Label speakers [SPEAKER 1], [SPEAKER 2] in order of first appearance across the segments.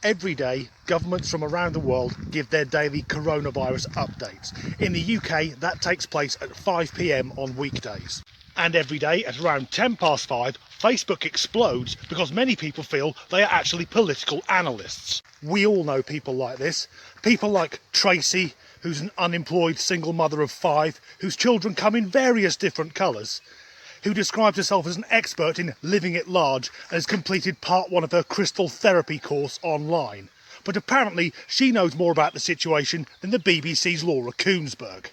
[SPEAKER 1] Every day, governments from around the world give their daily coronavirus updates. In the UK, that takes place at 5 PM on weekdays. And every day at around 5:10, Facebook explodes because many people feel they are actually political analysts. We all know people like this. People like Tracy, who's an unemployed single mother of 5, whose children come in various different colours, who describes herself as an expert in living at large and has completed part 1 of her crystal therapy course online. But apparently she knows more about the situation than the BBC's Laura Koonsberg.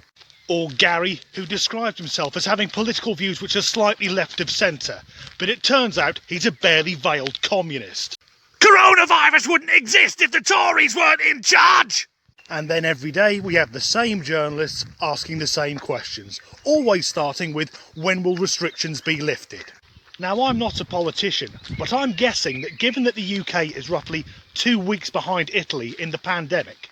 [SPEAKER 1] Or Gary, who describes himself as having political views which are slightly left of centre, but it turns out he's a barely veiled communist. Coronavirus wouldn't exist if the Tories weren't in charge! And then every day we have the same journalists asking the same questions, always starting with, when will restrictions be lifted? Now, I'm not a politician, but I'm guessing that given that the UK is roughly 2 weeks behind Italy in the pandemic,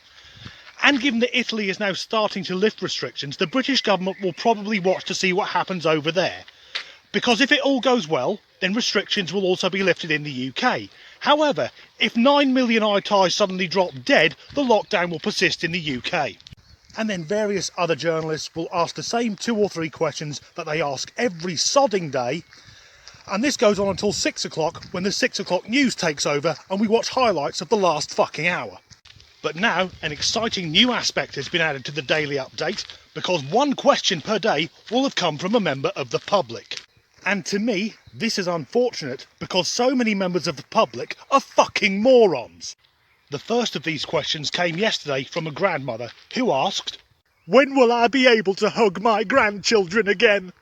[SPEAKER 1] and given that Italy is now starting to lift restrictions, the British government will probably watch to see what happens over there. Because if it all goes well, then restrictions will also be lifted in the UK. However, if 9 million ITIs suddenly drop dead, the lockdown will persist in the UK. And then various other journalists will ask the same 2 or 3 questions that they ask every sodding day. And this goes on until 6 o'clock, when the 6 o'clock news takes over and we watch highlights of the last fucking hour. But now, an exciting new aspect has been added to the daily update, because 1 question per day will have come from a member of the public. And to me, this is unfortunate, because so many members of the public are fucking morons. The first of these questions came yesterday from a grandmother who asked, "When will I be able to hug my grandchildren again?"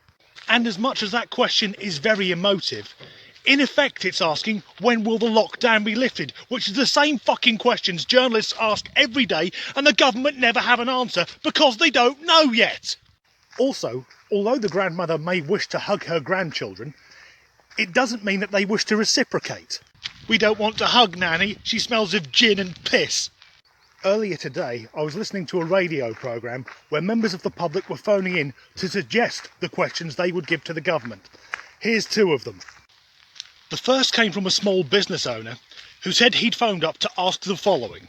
[SPEAKER 1] And as much as that question is very emotive, in effect it's asking, when will the lockdown be lifted? Which is the same fucking questions journalists ask every day and the government never have an answer because they don't know yet. Also, although the grandmother may wish to hug her grandchildren, it doesn't mean that they wish to reciprocate. "We don't want to hug Nanny, she smells of gin and piss." Earlier today, I was listening to a radio programme where members of the public were phoning in to suggest the questions they would give to the government. Here's 2 of them. The first came from a small business owner who said he'd phoned up to ask the following.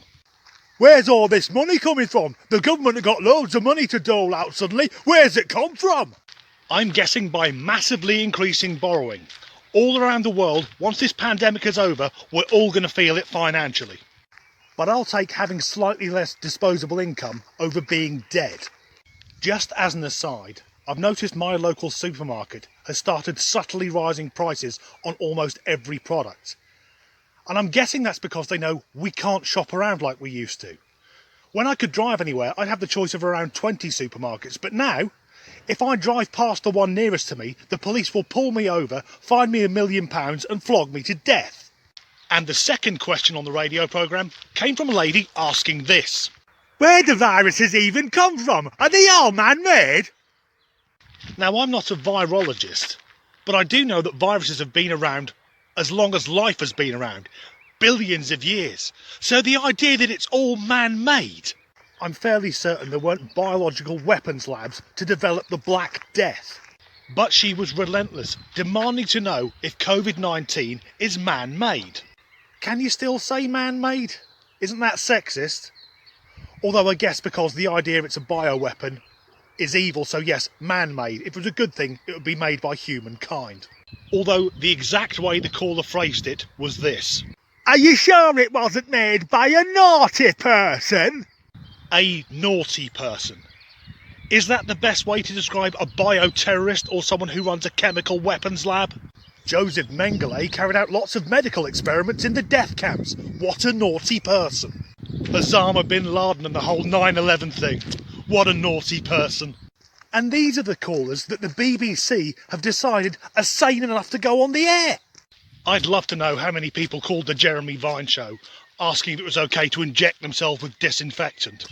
[SPEAKER 1] "Where's all this money coming from? The government have got loads of money to dole out suddenly. Where's it come from?" I'm guessing by massively increasing borrowing. All around the world, once this pandemic is over, we're all going to feel it financially. But I'll take having slightly less disposable income over being dead. Just as an aside, I've noticed my local supermarket has started subtly rising prices on almost every product. And I'm guessing that's because they know we can't shop around like we used to. When I could drive anywhere, I'd have the choice of around 20 supermarkets, but now, if I drive past the one nearest to me, the police will pull me over, fine me £1 million and flog me to death. And the second question on the radio programme came from a lady asking this. "Where do viruses even come from? Are they all man-made?" Now, I'm not a virologist, but I do know that viruses have been around as long as life has been around, billions of years. So the idea that it's all man-made, I'm fairly certain there weren't biological weapons labs to develop the Black Death. But she was relentless, demanding to know if COVID-19 is man-made. Can you still say man-made? Isn't that sexist? Although I guess because the idea it's a bioweapon is evil, so yes, man-made. If it was a good thing, it would be made by humankind. Although the exact way the caller phrased it was this. "Are you sure it wasn't made by a naughty person?" A naughty person. Is that the best way to describe a bioterrorist or someone who runs a chemical weapons lab? Joseph Mengele carried out lots of medical experiments in the death camps. What a naughty person. Osama bin Laden and the whole 9/11 thing. What a naughty person. And these are the callers that the BBC have decided are sane enough to go on the air. I'd love to know how many people called the Jeremy Vine show, asking if it was okay to inject themselves with disinfectant.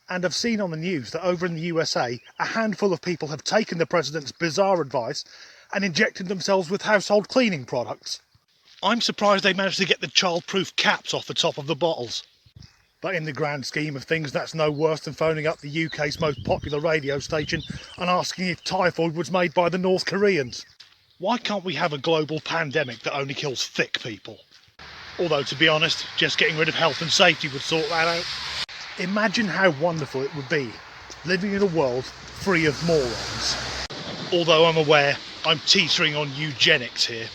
[SPEAKER 1] And I've seen on the news that over in the USA, a handful of people have taken the president's bizarre advice and injected themselves with household cleaning products. I'm surprised they managed to get the child-proof caps off the top of the bottles. But in the grand scheme of things, that's no worse than phoning up the UK's most popular radio station and asking if typhoid was made by the North Koreans. Why can't we have a global pandemic that only kills thick people? Although, to be honest, just getting rid of health and safety would sort that out. Imagine how wonderful it would be living in a world free of morons. Although I'm aware I'm teetering on eugenics here.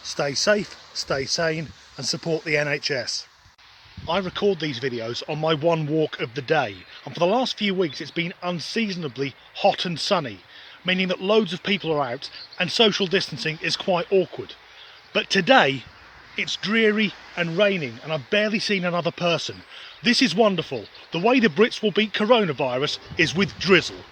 [SPEAKER 1] Stay safe, stay sane, and support the NHS. I record these videos on my one walk of the day, and for the last few weeks it's been unseasonably hot and sunny, meaning that loads of people are out and social distancing is quite awkward. But today it's dreary and raining and I've barely seen another person. This is wonderful. The way the Brits will beat coronavirus is with drizzle.